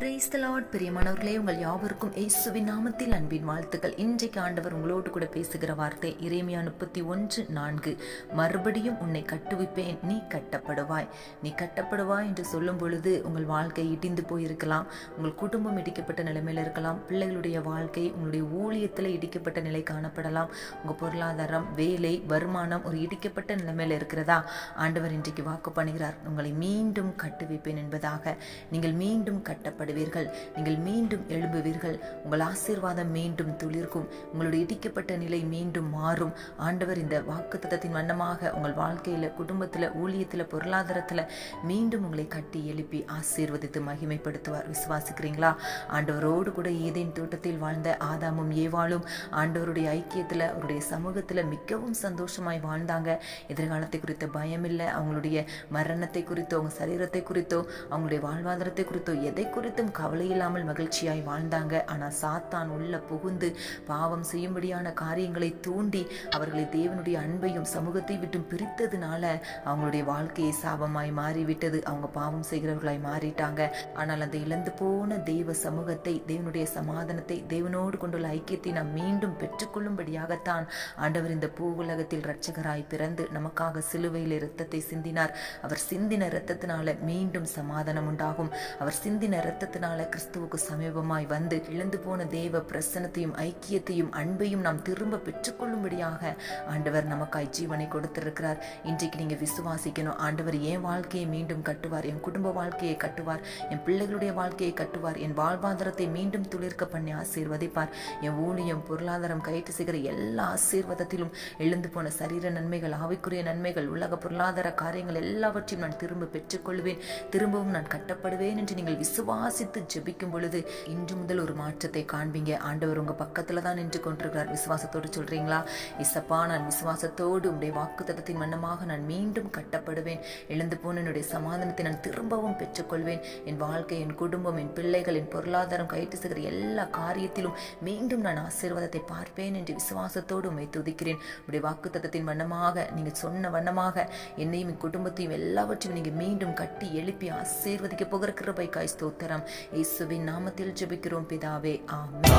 Praise the Lord. பிரியமானவர்களே, உங்கள் யாவருக்கும் இயேசுவின் நாமத்தில் அன்பின் வாழ்த்துக்கள். இன்றைக்கு ஆண்டவர் உங்களோடு கூட பேசுகிற வார்த்தை எரேமியா 31:4. மறுபடியும் உன்னை கட்டுவிப்பேன், நீ கட்டப்படுவாய். நீ கட்டப்படுவாய் என்று சொல்லும் பொழுது உங்கள் வாழ்க்கை இடிந்து போயிருக்கலாம், உங்கள் குடும்பம் இடிக்கப்பட்ட நிலைமையில் இருக்கலாம், பிள்ளைகளுடைய வாழ்க்கை, உங்களுடைய ஊழியத்தில் இடிக்கப்பட்ட நிலை காணப்படலாம், உங்கள் பொருளாதாரம், வேலை, வருமானம் ஒரு இடிக்கப்பட்ட நிலைமையில் இருக்கிறதா? ஆண்டவர் இன்றைக்கு வாக்கு பண்ணுகிறார், உங்களை மீண்டும் கட்டுவிப்பேன் என்பதாக. நீங்கள் மீண்டும் கட்டப்படுவீர்கள், நீங்கள் மீண்டும் எழும்புவீர்கள், உங்கள் ஆசீர்வாதம் மீண்டும் துளிர்க்கும், உங்களுடைய இடிக்கப்பட்ட நிலை மீண்டும் மாறும். ஆண்டவர் இந்த வாக்குத்தத்தத்தின் வண்ணமாக உங்கள் வாழ்க்கையில, குடும்பத்துல, ஊழியத்துல, பொருளாதாரத்துல மீண்டும் உங்களை கட்டி எழுப்பி ஆசீர்வதித்து மகிமைப்படுத்துவார். விசுவாசிக்கிறீங்களா? ஆண்டவரோடு கூட ஏதேன் தோட்டத்தில் வாழ்ந்த ஆதாமும் ஏவாளும் ஆண்டவருடைய ஐக்கியத்துல, அவருடைய சமூகத்துல மிகவும் சந்தோஷமாய் வாழ்ந்தாங்க. எதிர்காலத்தை குறித்த பயம் இல்லை, அவங்களுடைய மரணத்தை குறித்தோ, அவங்க சரீரத்தை குறித்தோ, அவங்களுடைய வாழ்வாதாரத்தை குறித்தோ, எதை குறித்தும் கவலை இல்லாமல் மகிழ்ச்சியாய் வாழ்ந்தாங்க. ஆனா சாத்தான் உள்ள புகுந்து பாவம் செய்யும்படியான காரியங்களை தூண்டி அவர்களை தேவனுடைய அன்பையும் சமூகத்தை விட்டும் பிரித்ததுனால அவங்களுடைய வாழ்க்கையை சாபமாய் மாறிவிட்டது. அவங்க பாவம் செய்கிறவர்களாய் மாறிட்டாங்க. ஆனால் அந்த இழந்து போன தெய்வ சமூகத்தை, தேவனுடைய சமாதானத்தை, தேவனோடு கொண்டுள்ள ஐக்கியத்தை நாம் மீண்டும் பெற்றுக்கொள்ளும்படியாகத்தான் ஆண்டவர் இந்த பூ உலகத்தில் இரட்சகராய் பிறந்து நமக்காக சிலுவையில் இரத்தத்தை சிந்தினார். அவர் சிந்தின இரத்தத்தினால மீண்டும் சமாதானம் உண்டாகும். அவர் சிந்தின இரத்தத்தினால கிறிஸ்துவுக்கு சமீபமாய் வந்து இழந்து போன தேவ பிரசன்னத்தையும் ஐக்கியத்தையும் அன்பையும் நாம் திரும்ப பெற்றுக்கொள்ளும்படியாக ஆண்டவர் நமக்காய் ஜீவனை கொடுத்திருக்கிறார். இன்றைக்கு நீங்க விசுவாசிக்கணும், ஆண்டவர் என் வாழ்க்கையை மீண்டும் கட்டுவார், என் குடும்ப வாழ்க்கையை கட்டுவார், என் பிள்ளைகளுடைய வாழ்க்கையை கட்டுவார், என் வாழ்வாதாரத்தை மீண்டும் துளிர்க்க பண்ணி ஆசீர்வதிப்பார். என் ஊழியம், பொருளாதாரம், கைட்டு செய்கிற எல்லா ஆசீர்வாதத்திலும் எழுந்து போன சரீர நன்மைகள், ஆவிக்குரிய நன்மைகள், உலக பொருளாதார காரியங்கள் எல்லாவற்றையும் நான் திரும்ப பெற்றுக்கொள்வேன், திரும்பவும் நான் கட்டப்படுவேன் என்று நீங்கள் விசுவாசித்து ஜெபிக்கும் பொழுது இன்று முதல் ஒரு மாற்றத்தை காண்பீங்க. ஆண்டவர் உங்க பக்கத்துல தான் நின்று கொண்டிருக்கிறார். விசுவாசத்தோடு சொல்றீங்களா? இசப்பா, நான் விசுவாசத்தோடு உடைய வாக்குத்தத்தத்தின் வண்ணமாக நான் மீண்டும் கட்டப்படுவேன், எழுந்து போன என்னுடைய சமாதானத்தை நான் திரும்பவும் பெற்றுக்கொள்வேன், என் வாழ்க்கை, என் குடும்பம், என் பிள்ளைகள், என் பொருளாதாரம், கைட்டு செய்கிற எல்லா காரியத்திலும் மீண்டும் நான் ஆசீர்வாதத்தை பார்ப்பேன் என்று விசுவாசத்தோடு உம்மை துதிக்கிறேன். உடைய வாக்குத்தத்தத்தின் வண்ணமாக, நீங்க சொன்ன வண்ணமாக என்னையும் என் குடும்பத்தையும் எல்லாவற்றையும் நீங்க மீண்டும் கட்டி எழுப்பி ஆசீர்வதிக்க போகிற கிருபைக்காய் ஸ்தோத்திரம். இயேசுவின் நாமத்தில் ஜெபிக்கிறோம் பிதாவே, ஆமென்.